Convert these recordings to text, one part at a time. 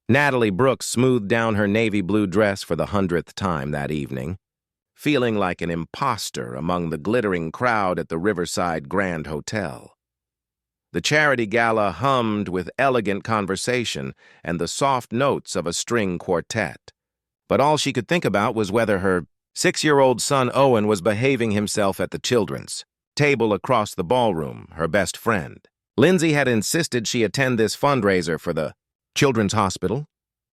Natalie Brooks smoothed down her navy blue dress for the 100th time that evening, feeling like an imposter among the glittering crowd at the Riverside Grand Hotel. The charity gala hummed with elegant conversation and the soft notes of a string quartet. But all she could think about was whether her 6-year-old son Owen was behaving himself at the children's table across the ballroom, her best friend. Lindsay had insisted she attend this fundraiser for the children's hospital,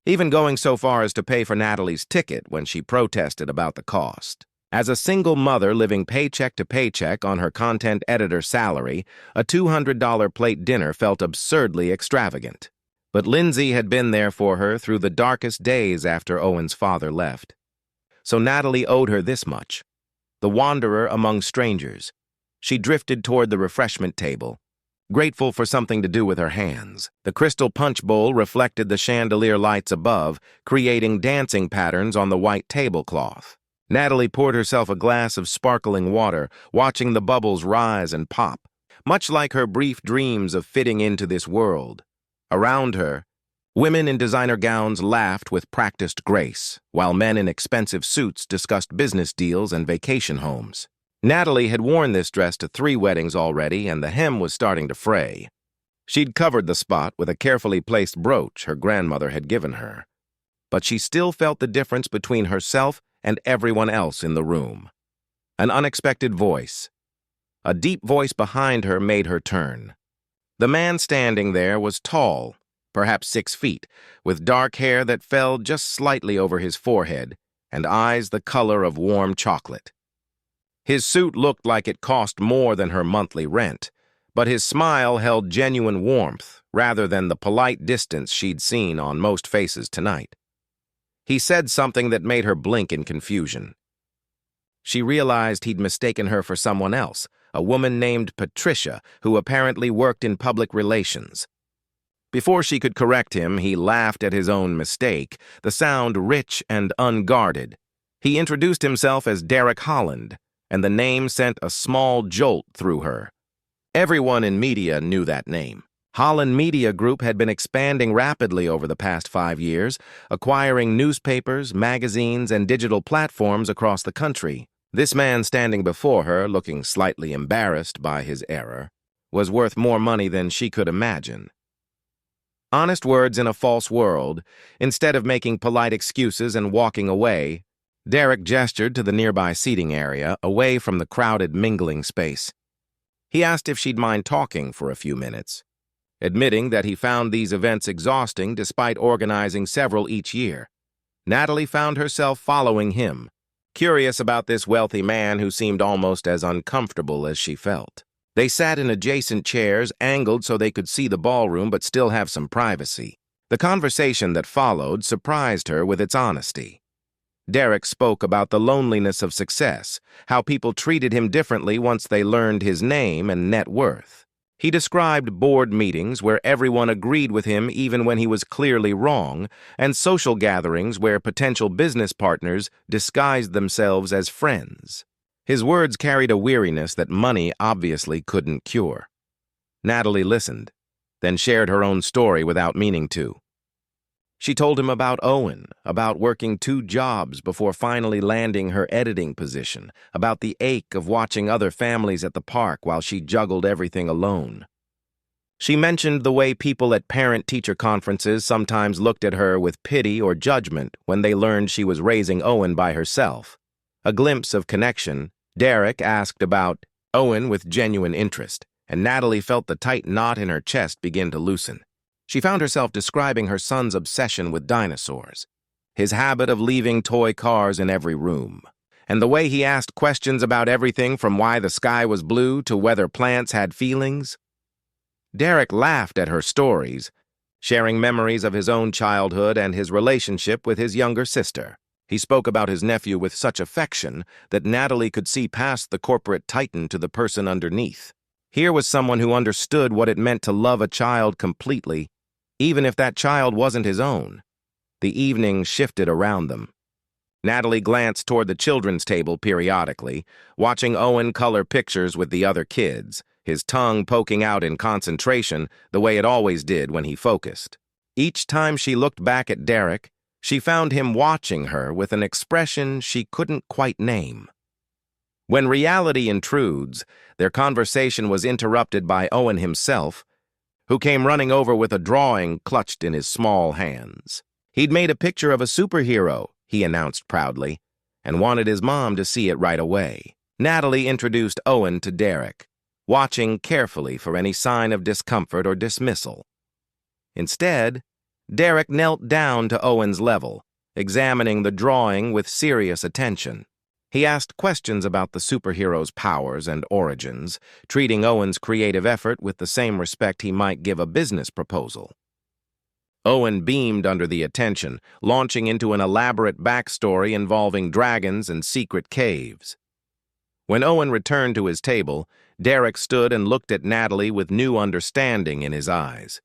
even going so far as to pay for Natalie's ticket when she protested about the cost. As a single mother living paycheck to paycheck on her content editor's salary, a $200 plate dinner felt absurdly extravagant. But Lindsay had been there for her through the darkest days after Owen's father left. So Natalie owed her this much. The wanderer among strangers, she drifted toward the refreshment table, grateful for something to do with her hands. The crystal punch bowl reflected the chandelier lights above, creating dancing patterns on the white tablecloth. Natalie poured herself a glass of sparkling water, watching the bubbles rise and pop, much like her brief dreams of fitting into this world. Around her, women in designer gowns laughed with practiced grace, while men in expensive suits discussed business deals and vacation homes. Natalie had worn this dress to 3 weddings already, and the hem was starting to fray. She'd covered the spot with a carefully placed brooch her grandmother had given her. But she still felt the difference between herself and everyone else in the room. An unexpected voice. A deep voice behind her made her turn. The man standing there was tall, perhaps 6 feet, with dark hair that fell just slightly over his forehead and eyes the color of warm chocolate. His suit looked like it cost more than her monthly rent, but his smile held genuine warmth rather than the polite distance she'd seen on most faces tonight. He said something that made her blink in confusion. She realized he'd mistaken her for someone else, a woman named Patricia, who apparently worked in public relations. Before she could correct him, he laughed at his own mistake, the sound rich and unguarded. He introduced himself as Derek Holland, and the name sent a small jolt through her. Everyone in media knew that name. Holland Media Group had been expanding rapidly over the past 5 years, acquiring newspapers, magazines, and digital platforms across the country. This man standing before her, looking slightly embarrassed by his error, was worth more money than she could imagine. Honest words in a false world. Instead of making polite excuses and walking away, Derek gestured to the nearby seating area, away from the crowded mingling space. He asked if she'd mind talking for a few minutes, admitting that he found these events exhausting despite organizing several each year. Natalie found herself following him, curious about this wealthy man who seemed almost as uncomfortable as she felt. They sat in adjacent chairs, angled so they could see the ballroom but still have some privacy. The conversation that followed surprised her with its honesty. Derek spoke about the loneliness of success, how people treated him differently once they learned his name and net worth. He described board meetings where everyone agreed with him even when he was clearly wrong, and social gatherings where potential business partners disguised themselves as friends. His words carried a weariness that money obviously couldn't cure. Natalie listened, then shared her own story without meaning to. She told him about Owen, about working 2 jobs before finally landing her editing position, about the ache of watching other families at the park while she juggled everything alone. She mentioned the way people at parent-teacher conferences sometimes looked at her with pity or judgment when they learned she was raising Owen by herself. A glimpse of connection, Derek asked about Owen with genuine interest, and Natalie felt the tight knot in her chest begin to loosen. She found herself describing her son's obsession with dinosaurs, his habit of leaving toy cars in every room, and the way he asked questions about everything from why the sky was blue to whether plants had feelings. Derek laughed at her stories, sharing memories of his own childhood and his relationship with his younger sister. He spoke about his nephew with such affection that Natalie could see past the corporate titan to the person underneath. Here was someone who understood what it meant to love a child completely, even if that child wasn't his own. The evening shifted around them. Natalie glanced toward the children's table periodically, watching Owen color pictures with the other kids, his tongue poking out in concentration the way it always did when he focused. Each time she looked back at Derek, she found him watching her with an expression she couldn't quite name. When reality intrudes, their conversation was interrupted by Owen himself, who came running over with a drawing clutched in his small hands. He'd made a picture of a superhero, he announced proudly, and wanted his mom to see it right away. Natalie introduced Owen to Derek, watching carefully for any sign of discomfort or dismissal. Instead, Derek knelt down to Owen's level, examining the drawing with serious attention. He asked questions about the superhero's powers and origins, treating Owen's creative effort with the same respect he might give a business proposal. Owen beamed under the attention, launching into an elaborate backstory involving dragons and secret caves. When Owen returned to his table, Derek stood and looked at Natalie with new understanding in his eyes.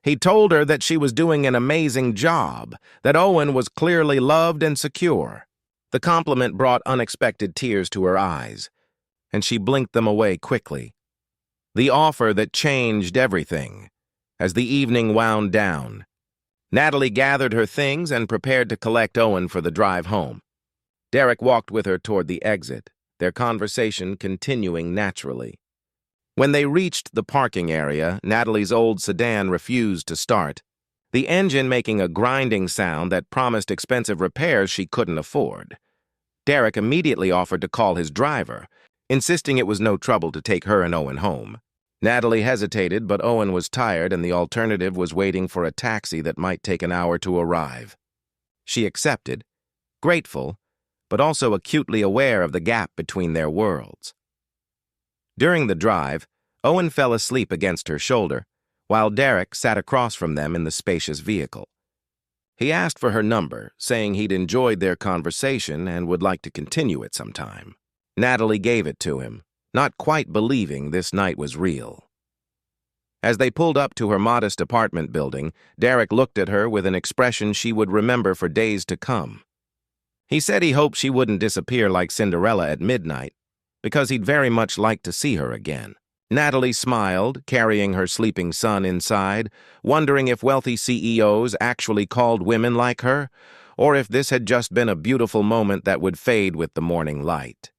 He told her that she was doing an amazing job, that Owen was clearly loved and secure. The compliment brought unexpected tears to her eyes, and she blinked them away quickly. The offer that changed everything. As the evening wound down, Natalie gathered her things and prepared to collect Owen for the drive home. Derek walked with her toward the exit, their conversation continuing naturally. When they reached the parking area, Natalie's old sedan refused to start, the engine making a grinding sound that promised expensive repairs she couldn't afford. Derek immediately offered to call his driver, insisting it was no trouble to take her and Owen home. Natalie hesitated, but Owen was tired and the alternative was waiting for a taxi that might take an hour to arrive. She accepted, grateful, but also acutely aware of the gap between their worlds. During the drive, Owen fell asleep against her shoulder, while Derek sat across from them in the spacious vehicle. He asked for her number, saying he'd enjoyed their conversation and would like to continue it sometime. Natalie gave it to him, not quite believing this night was real. As they pulled up to her modest apartment building, Derek looked at her with an expression she would remember for days to come. He said he hoped she wouldn't disappear like Cinderella at midnight, because he'd very much like to see her again. Natalie smiled, carrying her sleeping son inside, wondering if wealthy CEOs actually called women like her, or if this had just been a beautiful moment that would fade with the morning light.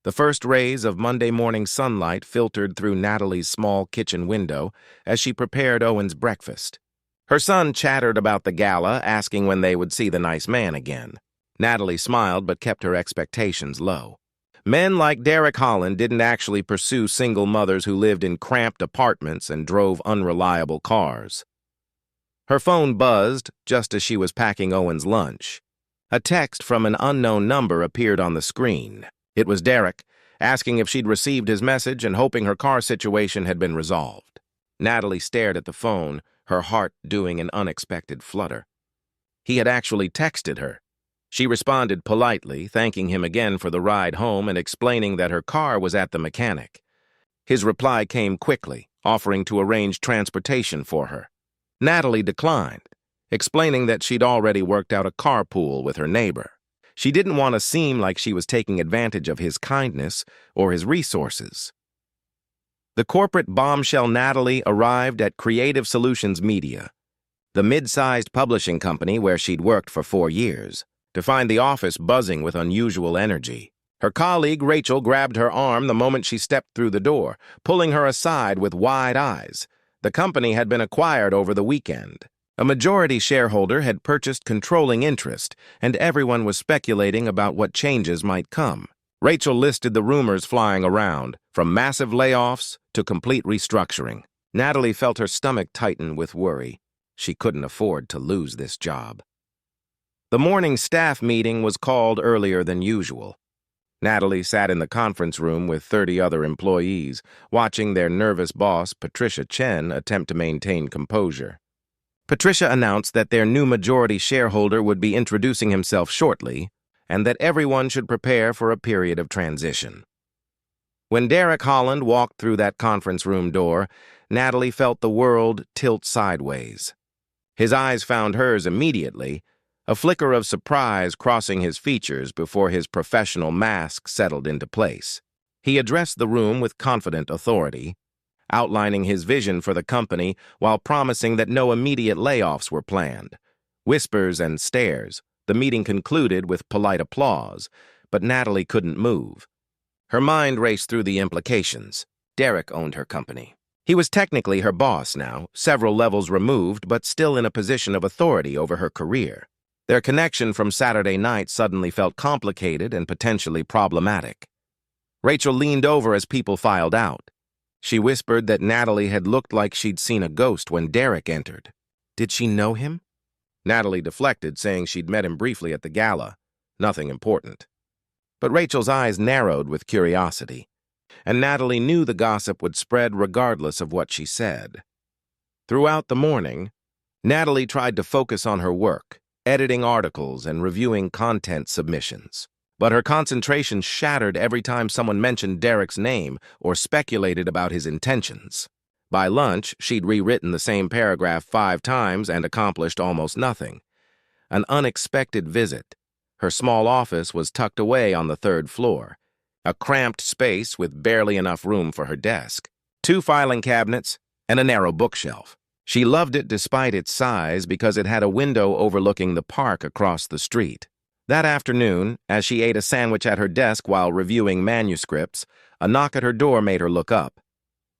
The first rays of Monday morning sunlight filtered through Natalie's small kitchen window as she prepared Owen's breakfast. Her son chattered about the gala, asking when they would see the nice man again. Natalie smiled but kept her expectations low. Men like Derek Holland didn't actually pursue single mothers who lived in cramped apartments and drove unreliable cars. Her phone buzzed just as she was packing Owen's lunch. A text from an unknown number appeared on the screen. It was Derek, asking if she'd received his message and hoping her car situation had been resolved. Natalie stared at the phone, her heart doing an unexpected flutter. He had actually texted her. She responded politely, thanking him again for the ride home and explaining that her car was at the mechanic. His reply came quickly, offering to arrange transportation for her. Natalie declined, explaining that she'd already worked out a carpool with her neighbor. She didn't want to seem like she was taking advantage of his kindness or his resources. The corporate bombshell Natalie arrived at Creative Solutions Media, the mid-sized publishing company where she'd worked for 4 years, to find the office buzzing with unusual energy. Her colleague, Rachel, grabbed her arm the moment she stepped through the door, pulling her aside with wide eyes. The company had been acquired over the weekend. A majority shareholder had purchased controlling interest, and everyone was speculating about what changes might come. Rachel listed the rumors flying around, from massive layoffs to complete restructuring. Natalie felt her stomach tighten with worry. She couldn't afford to lose this job. The morning staff meeting was called earlier than usual. Natalie sat in the conference room with 30 other employees, watching their nervous boss, Patricia Chen, attempt to maintain composure. Patricia announced that their new majority shareholder would be introducing himself shortly, and that everyone should prepare for a period of transition. When Derek Holland walked through that conference room door, Natalie felt the world tilt sideways. His eyes found hers immediately, a flicker of surprise crossing his features before his professional mask settled into place. He addressed the room with confident authority. outlining his vision for the company while promising that no immediate layoffs were planned. Whispers and stares, the meeting concluded with polite applause, but Natalie couldn't move. Her mind raced through the implications. Derek owned her company. He was technically her boss now, several levels removed, but still in a position of authority over her career. Their connection from Saturday night suddenly felt complicated and potentially problematic. Rachel leaned over as people filed out. She whispered that Natalie had looked like she'd seen a ghost when Derek entered. Did she know him? Natalie deflected, saying she'd met him briefly at the gala. Nothing important. But Rachel's eyes narrowed with curiosity, and Natalie knew the gossip would spread regardless of what she said. Throughout the morning, Natalie tried to focus on her work, editing articles and reviewing content submissions. But her concentration shattered every time someone mentioned Derek's name or speculated about his intentions. By lunch, she'd rewritten the same paragraph 5 times and accomplished almost nothing. An unexpected visit. Her small office was tucked away on the 3rd floor, a cramped space with barely enough room for her desk, 2 filing cabinets, and a narrow bookshelf. She loved it despite its size because it had a window overlooking the park across the street. That afternoon, as she ate a sandwich at her desk while reviewing manuscripts, a knock at her door made her look up.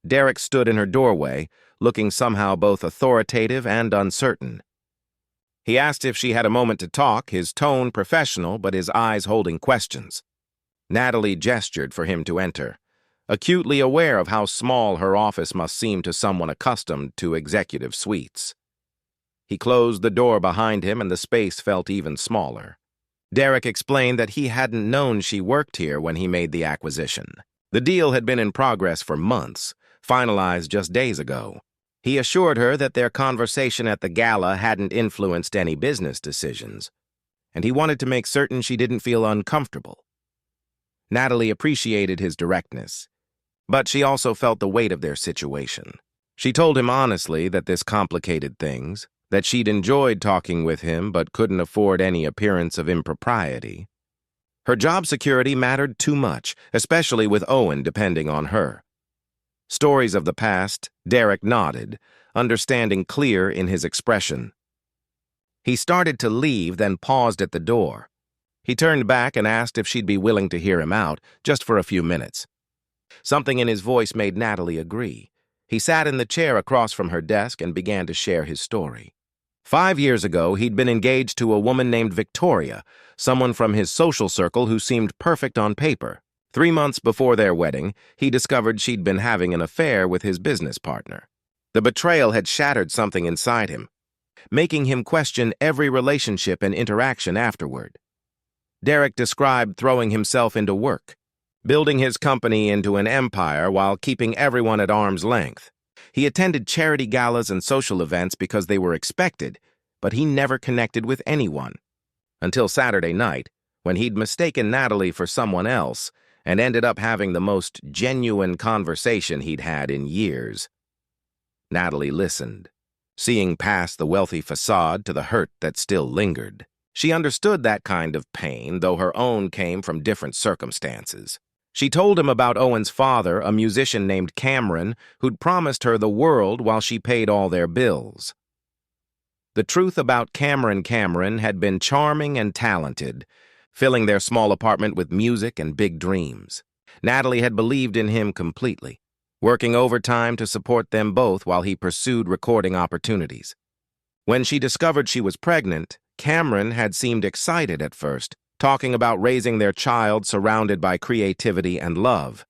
Derek stood in her doorway, looking somehow both authoritative and uncertain. He asked if she had a moment to talk, his tone professional but his eyes holding questions. Natalie gestured for him to enter, acutely aware of how small her office must seem to someone accustomed to executive suites. He closed the door behind him and the space felt even smaller. Derek explained that he hadn't known she worked here when he made the acquisition. The deal had been in progress for months, finalized just days ago. He assured her that their conversation at the gala hadn't influenced any business decisions, and he wanted to make certain she didn't feel uncomfortable. Natalie appreciated his directness, but she also felt the weight of their situation. She told him honestly that this complicated things, that she'd enjoyed talking with him but couldn't afford any appearance of impropriety. Her job security mattered too much, especially with Owen depending on her. Stories of the past, Derek nodded, understanding clear in his expression. He started to leave, then paused at the door. He turned back and asked if she'd be willing to hear him out, just for a few minutes. Something in his voice made Natalie agree. He sat in the chair across from her desk and began to share his story. 5 years ago, he'd been engaged to a woman named Victoria, someone from his social circle who seemed perfect on paper. 3 months before their wedding, he discovered she'd been having an affair with his business partner. The betrayal had shattered something inside him, making him question every relationship and interaction afterward. Derek described throwing himself into work, building his company into an empire while keeping everyone at arm's length. He attended charity galas and social events because they were expected, but he never connected with anyone. Until Saturday night, when he'd mistaken Natalie for someone else and ended up having the most genuine conversation he'd had in years. Natalie listened, seeing past the wealthy facade to the hurt that still lingered. She understood that kind of pain, though her own came from different circumstances. She told him about Owen's father, a musician named Cameron, who'd promised her the world while she paid all their bills. The truth about Cameron had been charming and talented, filling their small apartment with music and big dreams. Natalie had believed in him completely, working overtime to support them both while he pursued recording opportunities. When she discovered she was pregnant, Cameron had seemed excited at first, talking about raising their child surrounded by creativity and love.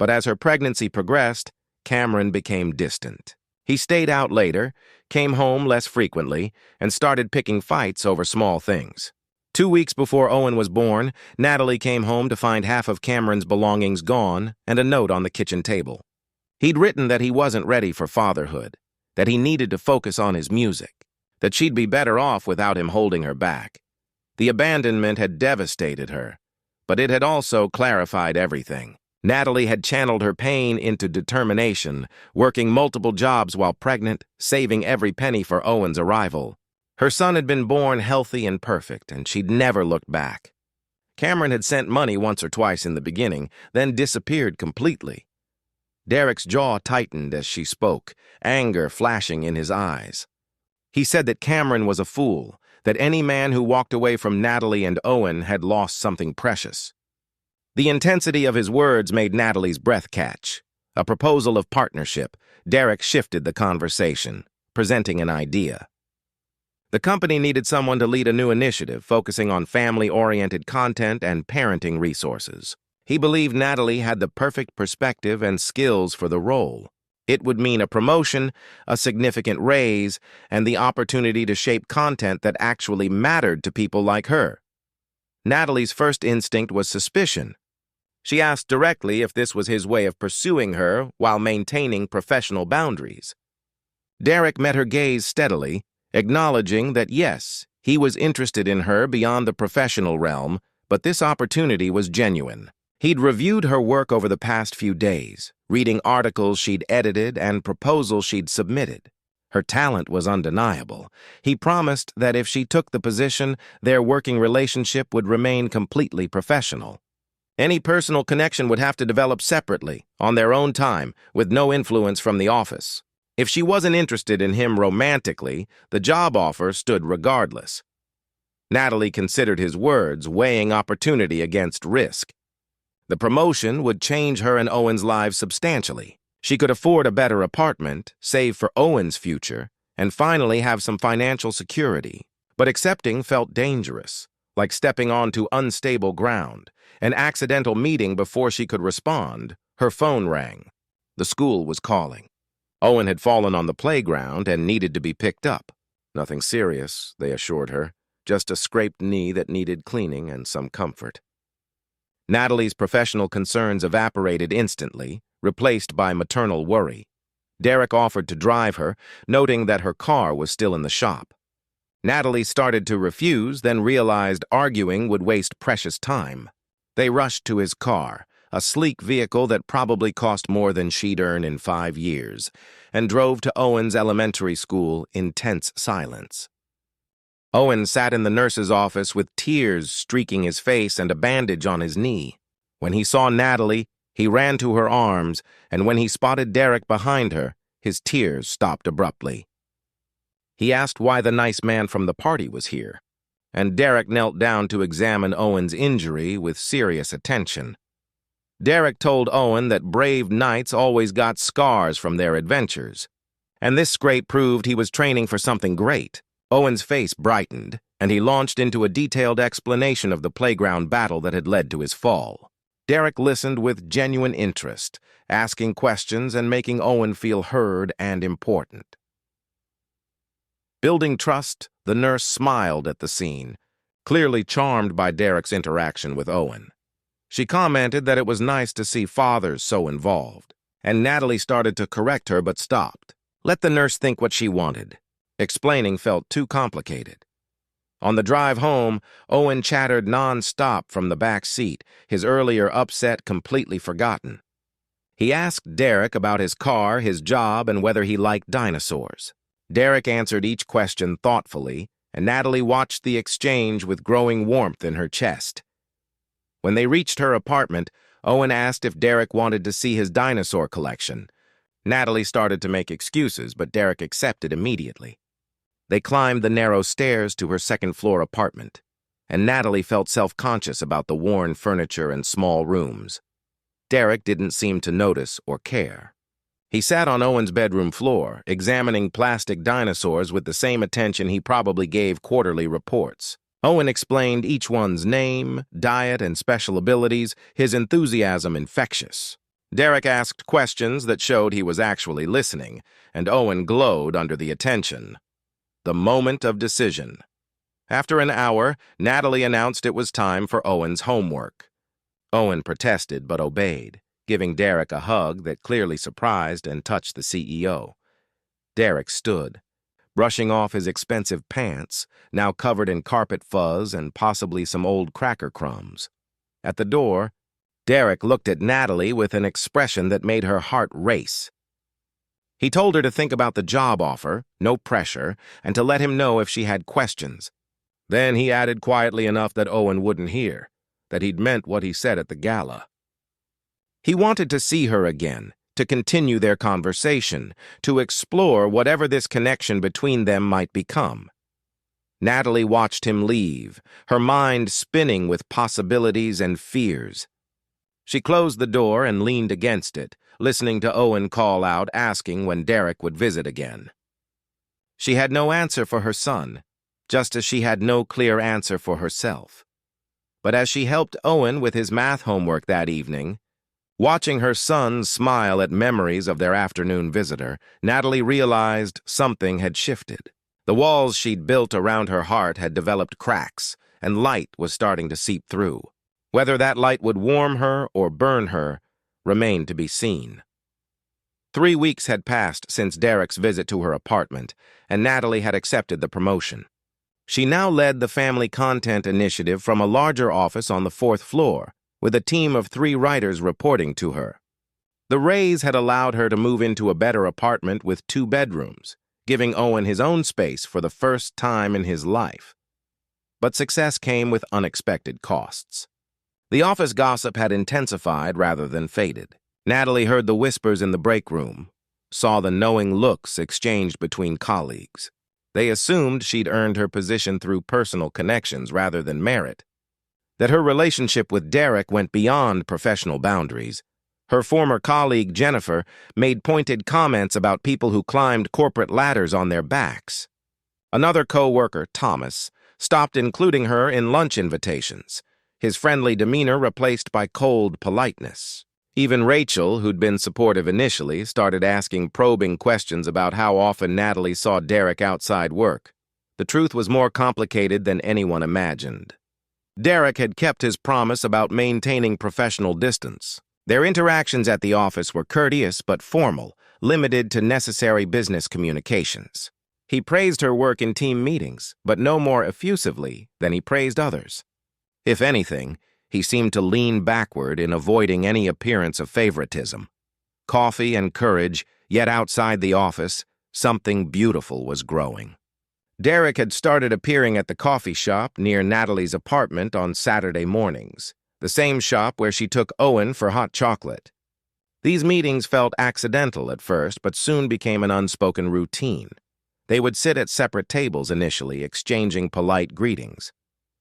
But as her pregnancy progressed, Cameron became distant. He stayed out later, came home less frequently, and started picking fights over small things. 2 weeks before Owen was born, Natalie came home to find half of Cameron's belongings gone and a note on the kitchen table. He'd written that he wasn't ready for fatherhood, that he needed to focus on his music, that she'd be better off without him holding her back. The abandonment had devastated her, but it had also clarified everything. Natalie had channeled her pain into determination, working multiple jobs while pregnant, saving every penny for Owen's arrival. Her son had been born healthy and perfect, and she'd never looked back. Cameron had sent money once or twice in the beginning, then disappeared completely. Derek's jaw tightened as she spoke, anger flashing in his eyes. He said that Cameron was a fool, that any man who walked away from Natalie and Owen had lost something precious. The intensity of his words made Natalie's breath catch. A proposal of partnership. Derek shifted the conversation, presenting an idea. The company needed someone to lead a new initiative focusing on family-oriented content and parenting resources. He believed Natalie had the perfect perspective and skills for the role. It would mean a promotion, a significant raise, and the opportunity to shape content that actually mattered to people like her. Natalie's first instinct was suspicion. She asked directly if this was his way of pursuing her while maintaining professional boundaries. Derek met her gaze steadily, acknowledging that yes, he was interested in her beyond the professional realm, but this opportunity was genuine. He'd reviewed her work over the past few days, reading articles she'd edited and proposals she'd submitted. Her talent was undeniable. He promised that if she took the position, their working relationship would remain completely professional. Any personal connection would have to develop separately, on their own time, with no influence from the office. If she wasn't interested in him romantically, the job offer stood regardless. Natalie considered his words, weighing opportunity against risk. The promotion would change her and Owen's lives substantially. She could afford a better apartment, save for Owen's future, and finally have some financial security. But accepting felt dangerous, like stepping onto unstable ground. An accidental meeting before she could respond. Her phone rang. The school was calling. Owen had fallen on the playground and needed to be picked up. Nothing serious, they assured her. Just a scraped knee that needed cleaning and some comfort. Natalie's professional concerns evaporated instantly, replaced by maternal worry. Derek offered to drive her, noting that her car was still in the shop. Natalie started to refuse, then realized arguing would waste precious time. They rushed to his car, a sleek vehicle that probably cost more than she'd earn in 5 years, and drove to Owen's elementary school in tense silence. Owen sat in the nurse's office with tears streaking his face and a bandage on his knee. When he saw Natalie, he ran to her arms, and when he spotted Derek behind her, his tears stopped abruptly. He asked why the nice man from the party was here, and Derek knelt down to examine Owen's injury with serious attention. Derek told Owen that brave knights always got scars from their adventures, and this scrape proved he was training for something great. Owen's face brightened, and he launched into a detailed explanation of the playground battle that had led to his fall. Derek listened with genuine interest, asking questions and making Owen feel heard and important. Building trust, the nurse smiled at the scene, clearly charmed by Derek's interaction with Owen. She commented that it was nice to see fathers so involved, and Natalie started to correct her but stopped. Let the nurse think what she wanted. Explaining felt too complicated. On the drive home, Owen chattered non-stop from the back seat, his earlier upset completely forgotten. He asked Derek about his car, his job, and whether he liked dinosaurs. Derek answered each question thoughtfully, and Natalie watched the exchange with growing warmth in her chest. When they reached her apartment, Owen asked if Derek wanted to see his dinosaur collection. Natalie started to make excuses, but Derek accepted immediately. They climbed the narrow stairs to her second-floor apartment, and Natalie felt self-conscious about the worn furniture and small rooms. Derek didn't seem to notice or care. He sat on Owen's bedroom floor, examining plastic dinosaurs with the same attention he probably gave quarterly reports. Owen explained each one's name, diet, and special abilities, his enthusiasm infectious. Derek asked questions that showed he was actually listening, and Owen glowed under the attention. The moment of decision. After an hour, Natalie announced it was time for Owen's homework. Owen protested but obeyed, giving Derek a hug that clearly surprised and touched the CEO. Derek stood, brushing off his expensive pants, now covered in carpet fuzz and possibly some old cracker crumbs. At the door, Derek looked at Natalie with an expression that made her heart race. He told her to think about the job offer, no pressure, and to let him know if she had questions. Then he added quietly enough that Owen wouldn't hear, that he'd meant what he said at the gala. He wanted to see her again, to continue their conversation, to explore whatever this connection between them might become. Natalie watched him leave, her mind spinning with possibilities and fears. She closed the door and leaned against it, listening to Owen call out, asking when Derek would visit again. She had no answer for her son, just as she had no clear answer for herself. But as she helped Owen with his math homework that evening, watching her son smile at memories of their afternoon visitor, Natalie realized something had shifted. The walls she'd built around her heart had developed cracks, and light was starting to seep through. Whether that light would warm her or burn her remained to be seen. 3 weeks had passed since Derek's visit to her apartment, and Natalie had accepted the promotion. She now led the family content initiative from a larger office on the 4th floor, with a team of 3 writers reporting to her. The raise had allowed her to move into a better apartment with 2 bedrooms, giving Owen his own space for the first time in his life. But success came with unexpected costs. The office gossip had intensified rather than faded. Natalie heard the whispers in the break room, saw the knowing looks exchanged between colleagues. They assumed she'd earned her position through personal connections rather than merit, that her relationship with Derek went beyond professional boundaries. Her former colleague, Jennifer, made pointed comments about people who climbed corporate ladders on their backs. Another co-worker, Thomas, stopped including her in lunch invitations, his friendly demeanor replaced by cold politeness. Even Rachel, who'd been supportive initially, started asking probing questions about how often Natalie saw Derek outside work. The truth was more complicated than anyone imagined. Derek had kept his promise about maintaining professional distance. Their interactions at the office were courteous but formal, limited to necessary business communications. He praised her work in team meetings, but no more effusively than he praised others. If anything, he seemed to lean backward in avoiding any appearance of favoritism. Coffee and courage, yet outside the office, something beautiful was growing. Derek had started appearing at the coffee shop near Natalie's apartment on Saturday mornings, the same shop where she took Owen for hot chocolate. These meetings felt accidental at first, but soon became an unspoken routine. They would sit at separate tables initially, exchanging polite greetings.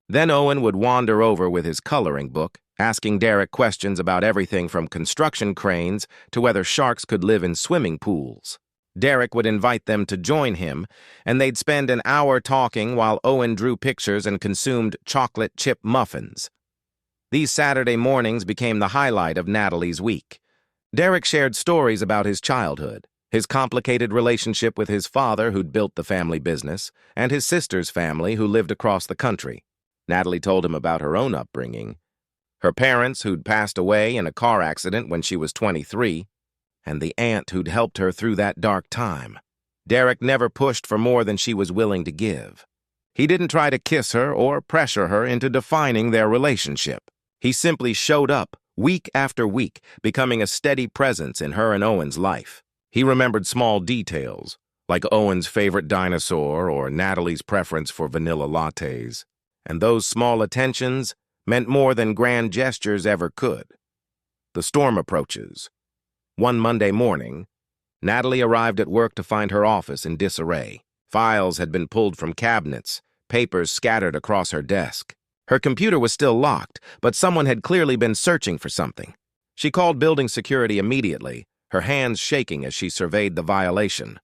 Then Owen would wander over with his coloring book, asking Derek questions about everything from construction cranes to whether sharks could live in swimming pools. Derek would invite them to join him, and they'd spend an hour talking while Owen drew pictures and consumed chocolate chip muffins. These Saturday mornings became the highlight of Natalie's week. Derek shared stories about his childhood, his complicated relationship with his father who'd built the family business, and his sister's family who lived across the country. Natalie told him about her own upbringing, her parents who'd passed away in a car accident when she was 23, and the aunt who'd helped her through that dark time. Derek never pushed for more than she was willing to give. He didn't try to kiss her or pressure her into defining their relationship. He simply showed up, week after week, becoming a steady presence in her and Owen's life. He remembered small details, like Owen's favorite dinosaur or Natalie's preference for vanilla lattes. And those small attentions meant more than grand gestures ever could. The storm approaches. One Monday morning, Natalie arrived at work to find her office in disarray. Files had been pulled from cabinets, papers scattered across her desk. Her computer was still locked, but someone had clearly been searching for something. She called building security immediately, her hands shaking as she surveyed the violation.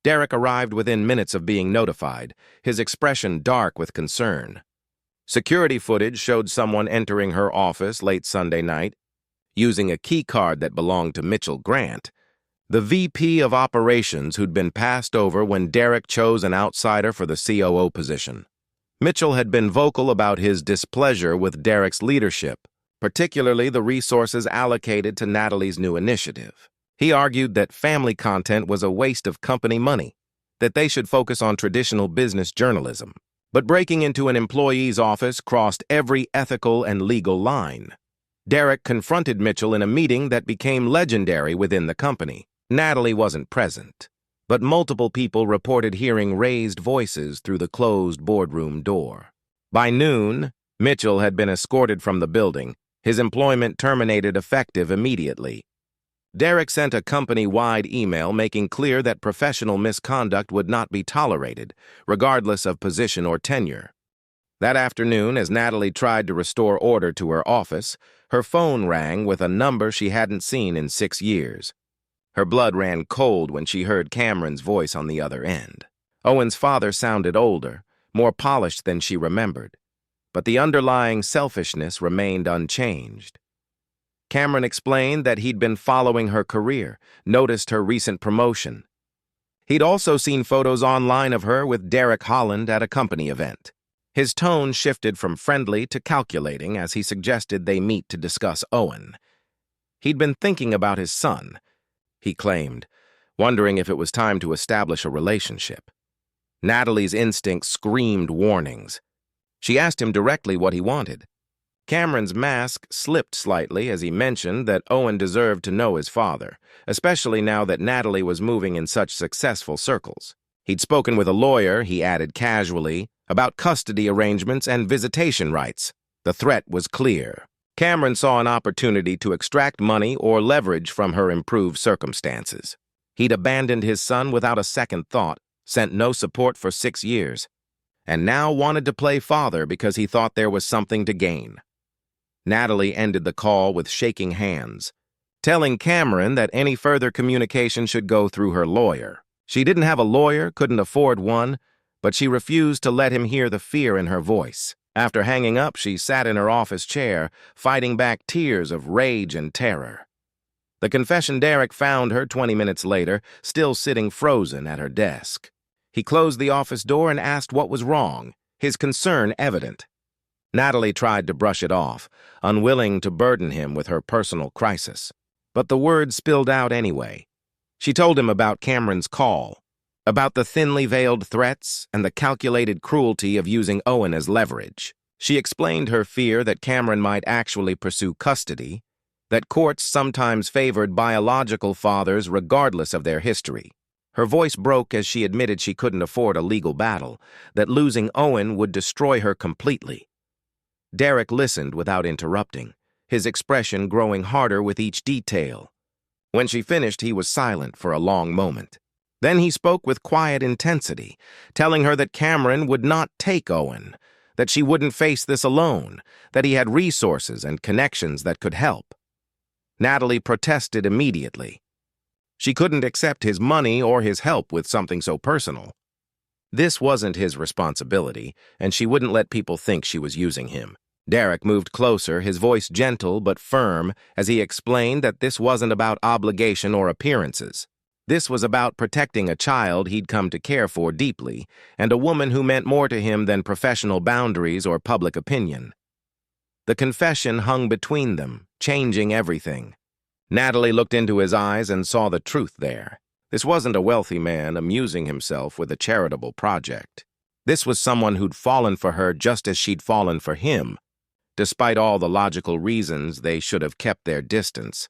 Derek arrived within minutes of being notified, his expression dark with concern. Security footage showed someone entering her office late Sunday night, using a key card that belonged to Mitchell Grant, the VP of operations who'd been passed over when Derek chose an outsider for the COO position. Mitchell had been vocal about his displeasure with Derek's leadership, particularly the resources allocated to Natalie's new initiative. He argued that family content was a waste of company money, that they should focus on traditional business journalism. But breaking into an employee's office crossed every ethical and legal line. Derek confronted Mitchell in a meeting that became legendary within the company. Natalie wasn't present, but multiple people reported hearing raised voices through the closed boardroom door. By noon, Mitchell had been escorted from the building, his employment terminated effective immediately. Derek sent a company-wide email making clear that professional misconduct would not be tolerated, regardless of position or tenure. That afternoon, as Natalie tried to restore order to her office, her phone rang with a number she hadn't seen in 6 years. Her blood ran cold when she heard Cameron's voice on the other end. Owen's father sounded older, more polished than she remembered, but the underlying selfishness remained unchanged. Cameron explained that he'd been following her career, noticed her recent promotion. He'd also seen photos online of her with Derek Holland at a company event. His tone shifted from friendly to calculating as he suggested they meet to discuss Owen. He'd been thinking about his son, he claimed, wondering if it was time to establish a relationship. Natalie's instincts screamed warnings. She asked him directly what he wanted. Cameron's mask slipped slightly as he mentioned that Owen deserved to know his father, especially now that Natalie was moving in such successful circles. He'd spoken with a lawyer, he added casually, about custody arrangements and visitation rights. The threat was clear. Cameron saw an opportunity to extract money or leverage from her improved circumstances. He'd abandoned his son without a second thought, sent no support for 6 years, and now wanted to play father because he thought there was something to gain. Natalie ended the call with shaking hands, telling Cameron that any further communication should go through her lawyer. She didn't have a lawyer, couldn't afford one, but she refused to let him hear the fear in her voice. After hanging up, she sat in her office chair, fighting back tears of rage and terror. The confession Derek found her 20 minutes later, still sitting frozen at her desk. He closed the office door and asked what was wrong, his concern evident. Natalie tried to brush it off, unwilling to burden him with her personal crisis. But the words spilled out anyway. She told him about Cameron's call, about the thinly veiled threats and the calculated cruelty of using Owen as leverage. She explained her fear that Cameron might actually pursue custody, that courts sometimes favored biological fathers regardless of their history. Her voice broke as she admitted she couldn't afford a legal battle, that losing Owen would destroy her completely. Derek listened without interrupting, his expression growing harder with each detail. When she finished, he was silent for a long moment. Then he spoke with quiet intensity, telling her that Cameron would not take Owen, that she wouldn't face this alone, that he had resources and connections that could help. Natalie protested immediately. She couldn't accept his money or his help with something so personal. This wasn't his responsibility, and she wouldn't let people think she was using him. Derek moved closer, his voice gentle but firm, as he explained that this wasn't about obligation or appearances. This was about protecting a child he'd come to care for deeply, and a woman who meant more to him than professional boundaries or public opinion. The confession hung between them, changing everything. Natalie looked into his eyes and saw the truth there. This wasn't a wealthy man amusing himself with a charitable project. This was someone who'd fallen for her just as she'd fallen for him. Despite all the logical reasons they should have kept their distance.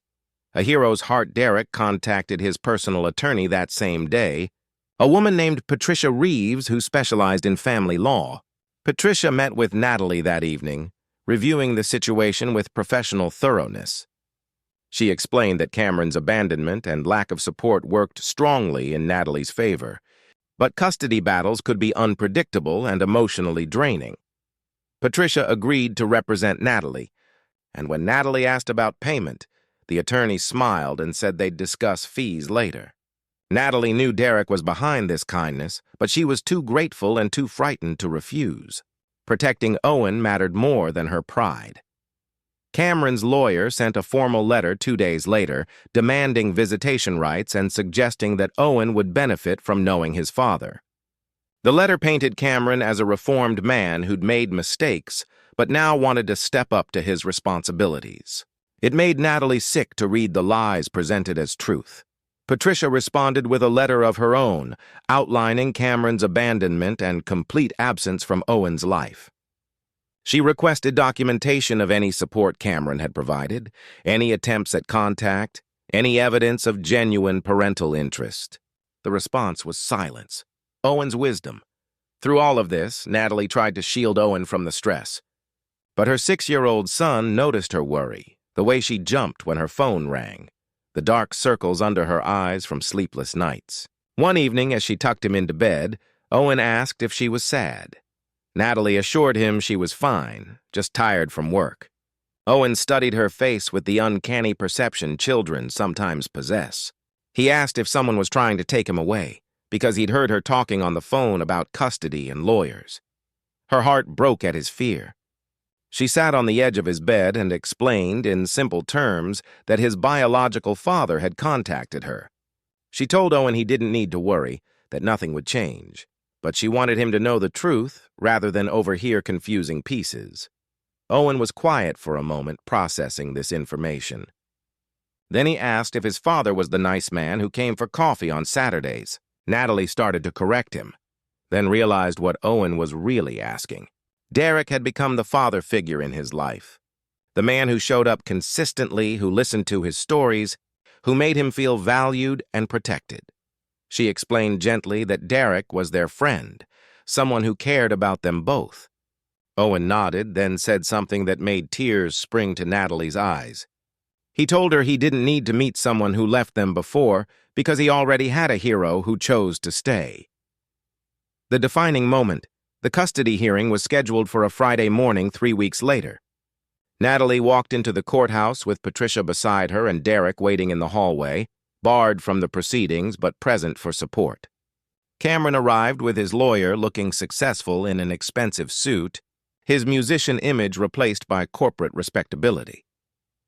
A hero's heart. Derek contacted his personal attorney that same day, a woman named Patricia Reeves who specialized in family law. Patricia met with Natalie that evening, reviewing the situation with professional thoroughness. She explained that Cameron's abandonment and lack of support worked strongly in Natalie's favor, but custody battles could be unpredictable and emotionally draining. Patricia agreed to represent Natalie, and when Natalie asked about payment, the attorney smiled and said they'd discuss fees later. Natalie knew Derek was behind this kindness, but she was too grateful and too frightened to refuse. Protecting Owen mattered more than her pride. Cameron's lawyer sent a formal letter 2 days later, demanding visitation rights and suggesting that Owen would benefit from knowing his father. The letter painted Cameron as a reformed man who'd made mistakes, but now wanted to step up to his responsibilities. It made Natalie sick to read the lies presented as truth. Patricia responded with a letter of her own, outlining Cameron's abandonment and complete absence from Owen's life. She requested documentation of any support Cameron had provided, any attempts at contact, any evidence of genuine parental interest. The response was silence. Owen's wisdom. Through all of this, Natalie tried to shield Owen from the stress. But her 6-year-old son noticed her worry, the way she jumped when her phone rang. the dark circles under her eyes from sleepless nights. One evening, as she tucked him into bed, Owen asked if she was sad. Natalie assured him she was fine, just tired from work. Owen studied her face with the uncanny perception children sometimes possess. He asked if someone was trying to take him away, because he'd heard her talking on the phone about custody and lawyers. Her heart broke at his fear. She sat on the edge of his bed and explained in simple terms that his biological father had contacted her. She told Owen he didn't need to worry, that nothing would change, but she wanted him to know the truth rather than overhear confusing pieces. Owen was quiet for a moment, processing this information. Then he asked if his father was the nice man who came for coffee on Saturdays. Natalie started to correct him, then realized what Owen was really asking. Derek had become the father figure in his life, the man who showed up consistently, who listened to his stories, who made him feel valued and protected. She explained gently that Derek was their friend, someone who cared about them both. Owen nodded, then said something that made tears spring to Natalie's eyes. He told her he didn't need to meet someone who left them before because he already had a hero who chose to stay. The defining moment, the custody hearing, was scheduled for a Friday morning 3 weeks later. Natalie walked into the courthouse with Patricia beside her and Derek waiting in the hallway, barred from the proceedings but present for support. Cameron arrived with his lawyer looking successful in an expensive suit, his musician image replaced by corporate respectability.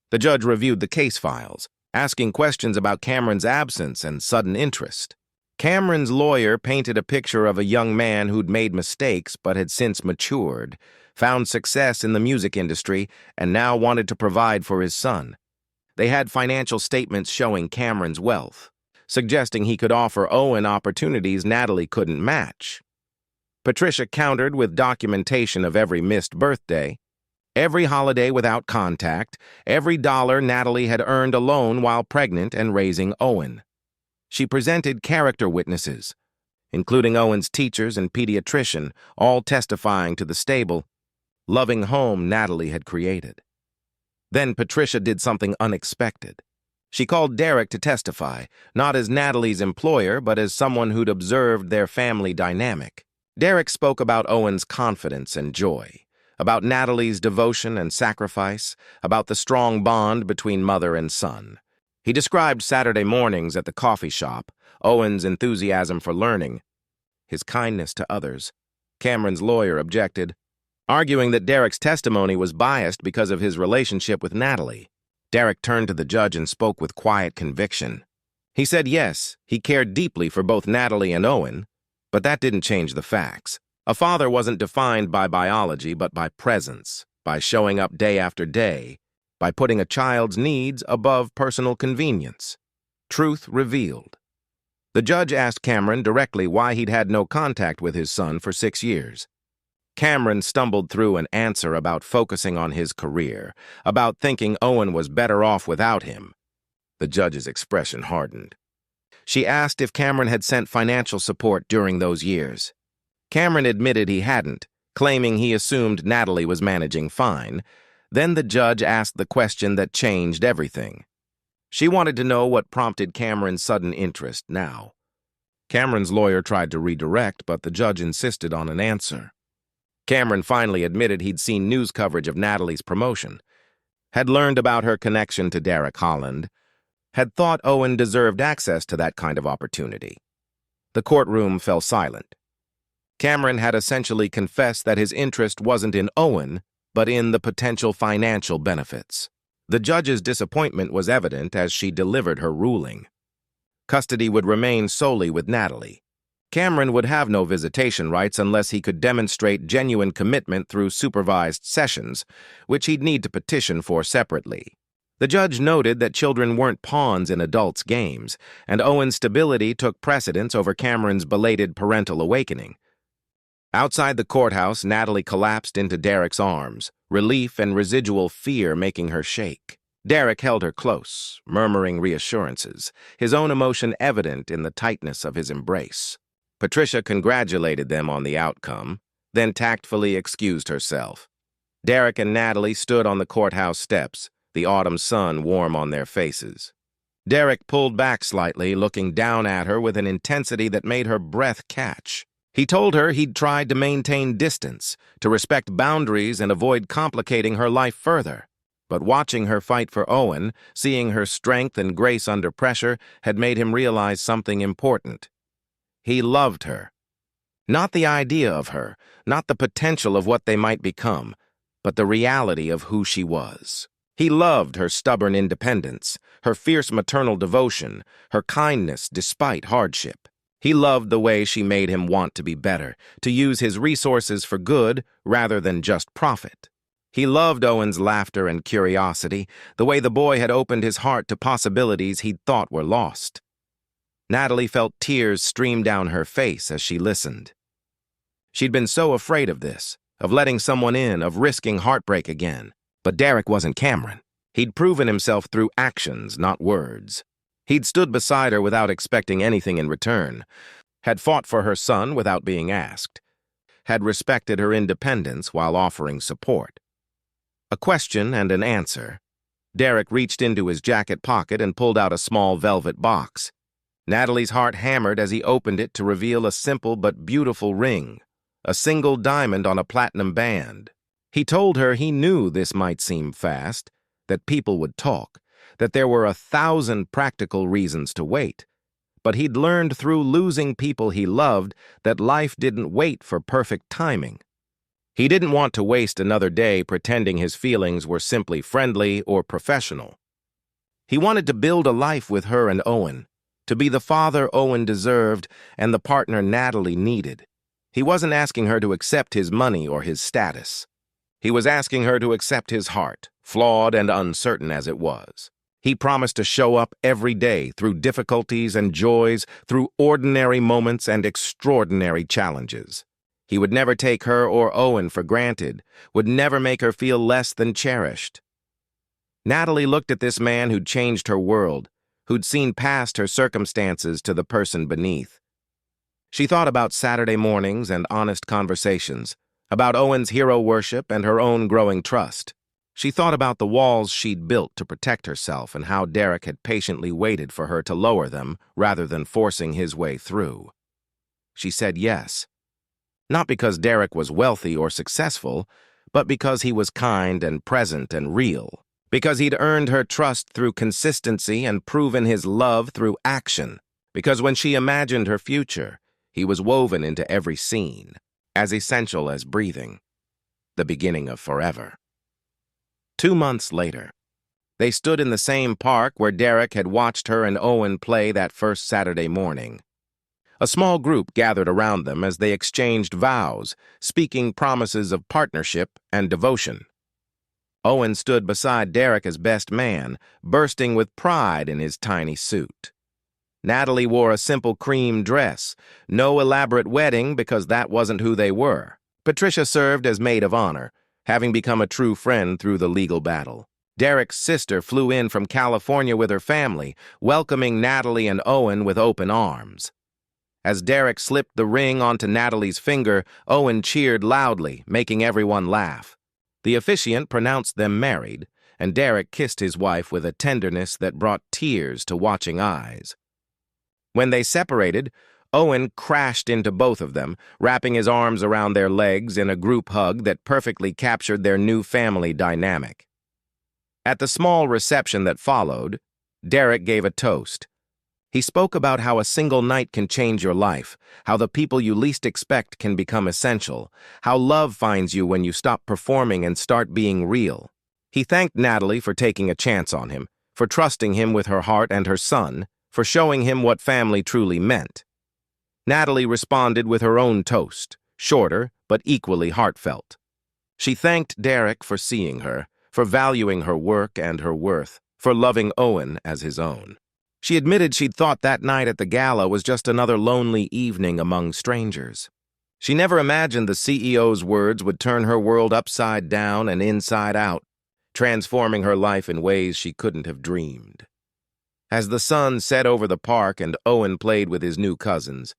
The judge reviewed the case files, asking questions about Cameron's absence and sudden interest. Cameron's lawyer painted a picture of a young man who'd made mistakes but had since matured, found success in the music industry, and now wanted to provide for his son. They had financial statements showing Cameron's wealth, suggesting he could offer Owen opportunities Natalie couldn't match. Patricia countered with documentation of every missed birthday, every holiday without contact, every dollar Natalie had earned alone while pregnant and raising Owen. She presented character witnesses, including Owen's teachers and pediatrician, all testifying to the stable, loving home Natalie had created. Then Patricia did something unexpected. She called Derek to testify, not as Natalie's employer, but as someone who'd observed their family dynamic. Derek spoke about Owen's confidence and joy, about Natalie's devotion and sacrifice, about the strong bond between mother and son. He described Saturday mornings at the coffee shop, Owen's enthusiasm for learning, his kindness to others. Cameron's lawyer objected, arguing that Derek's testimony was biased because of his relationship with Natalie. Derek turned to the judge and spoke with quiet conviction. He said yes, he cared deeply for both Natalie and Owen, but that didn't change the facts. A father wasn't defined by biology but by presence, by showing up day after day, by putting a child's needs above personal convenience. Truth revealed. The judge asked Cameron directly why he'd had no contact with his son for 6 years. Cameron stumbled through an answer about focusing on his career, about thinking Owen was better off without him. The judge's expression hardened. She asked if Cameron had sent financial support during those years. Cameron admitted he hadn't, claiming he assumed Natalie was managing fine. Then the judge asked the question that changed everything. She wanted to know what prompted Cameron's sudden interest now. Cameron's lawyer tried to redirect, but the judge insisted on an answer. Cameron finally admitted he'd seen news coverage of Natalie's promotion, had learned about her connection to Derek Holland, had thought Owen deserved access to that kind of opportunity. The courtroom fell silent. Cameron had essentially confessed that his interest wasn't in Owen, but in the potential financial benefits. The judge's disappointment was evident as she delivered her ruling. Custody would remain solely with Natalie. Cameron would have no visitation rights unless he could demonstrate genuine commitment through supervised sessions, which he'd need to petition for separately. The judge noted that children weren't pawns in adults' games, and Owen's stability took precedence over Cameron's belated parental awakening. Outside the courthouse, Natalie collapsed into Derek's arms, relief and residual fear making her shake. Derek held her close, murmuring reassurances, his own emotion evident in the tightness of his embrace. Patricia congratulated them on the outcome, then tactfully excused herself. Derek and Natalie stood on the courthouse steps, the autumn sun warm on their faces. Derek pulled back slightly, looking down at her with an intensity that made her breath catch. He told her he'd tried to maintain distance, to respect boundaries and avoid complicating her life further. But watching her fight for Owen, seeing her strength and grace under pressure, had made him realize something important. He loved her. Not the idea of her, not the potential of what they might become, but the reality of who she was. He loved her stubborn independence, her fierce maternal devotion, her kindness despite hardship. He loved the way she made him want to be better, to use his resources for good rather than just profit. He loved Owen's laughter and curiosity, the way the boy had opened his heart to possibilities he'd thought were lost. Natalie felt tears stream down her face as she listened. She'd been so afraid of this, of letting someone in, of risking heartbreak again. But Derek wasn't Cameron. He'd proven himself through actions, not words. He'd stood beside her without expecting anything in return, had fought for her son without being asked, had respected her independence while offering support. A question and an answer. Derek reached into his jacket pocket and pulled out a small velvet box. Natalie's heart hammered as he opened it to reveal a simple but beautiful ring, a single diamond on a platinum band. He told her he knew this might seem fast, that people would talk, that there were 1,000 practical reasons to wait. But he'd learned through losing people he loved that life didn't wait for perfect timing. He didn't want to waste another day pretending his feelings were simply friendly or professional. He wanted to build a life with her and Owen, to be the father Owen deserved and the partner Natalie needed. He wasn't asking her to accept his money or his status. He was asking her to accept his heart, flawed and uncertain as it was. He promised to show up every day through difficulties and joys, through ordinary moments and extraordinary challenges. He would never take her or Owen for granted, would never make her feel less than cherished. Natalie looked at this man who'd changed her world, who'd seen past her circumstances to the person beneath. She thought about Saturday mornings and honest conversations, about Owen's hero worship and her own growing trust. She thought about the walls she'd built to protect herself and how Derek had patiently waited for her to lower them rather than forcing his way through. She said yes. Not because Derek was wealthy or successful, but because he was kind and present and real. Because he'd earned her trust through consistency and proven his love through action. Because when she imagined her future, he was woven into every scene, as essential as breathing, the beginning of forever. 2 months later, they stood in the same park where Derek had watched her and Owen play that first Saturday morning. A small group gathered around them as they exchanged vows, speaking promises of partnership and devotion. Owen stood beside Derek as best man, bursting with pride in his tiny suit. Natalie wore a simple cream dress, no elaborate wedding because that wasn't who they were. Patricia served as maid of honor, having become a true friend through the legal battle. Derek's sister flew in from California with her family, welcoming Natalie and Owen with open arms. As Derek slipped the ring onto Natalie's finger, Owen cheered loudly, making everyone laugh. The officiant pronounced them married, and Derek kissed his wife with a tenderness that brought tears to watching eyes. When they separated, Owen crashed into both of them, wrapping his arms around their legs in a group hug that perfectly captured their new family dynamic. At the small reception that followed, Derek gave a toast. He spoke about how a single night can change your life, how the people you least expect can become essential, how love finds you when you stop performing and start being real. He thanked Natalie for taking a chance on him, for trusting him with her heart and her son, for showing him what family truly meant. Natalie responded with her own toast, shorter but equally heartfelt. She thanked Derek for seeing her, for valuing her work and her worth, for loving Owen as his own. She admitted she'd thought that night at the gala was just another lonely evening among strangers. She never imagined the CEO's words would turn her world upside down and inside out, transforming her life in ways she couldn't have dreamed. As the sun set over the park and Owen played with his new cousins,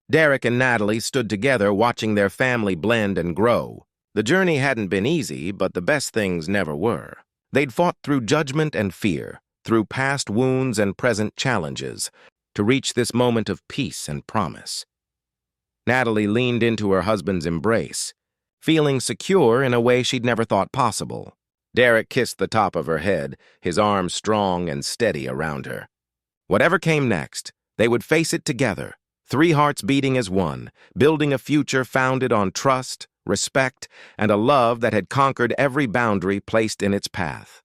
Derek and Natalie stood together watching their family blend and grow. The journey hadn't been easy, but the best things never were. They'd fought through judgment and fear, through past wounds and present challenges to reach this moment of peace and promise. Natalie leaned into her husband's embrace, feeling secure in a way she'd never thought possible. Derek kissed the top of her head, his arms strong and steady around her. Whatever came next, they would face it together, three hearts beating as one, building a future founded on trust, respect, and a love that had conquered every boundary placed in its path.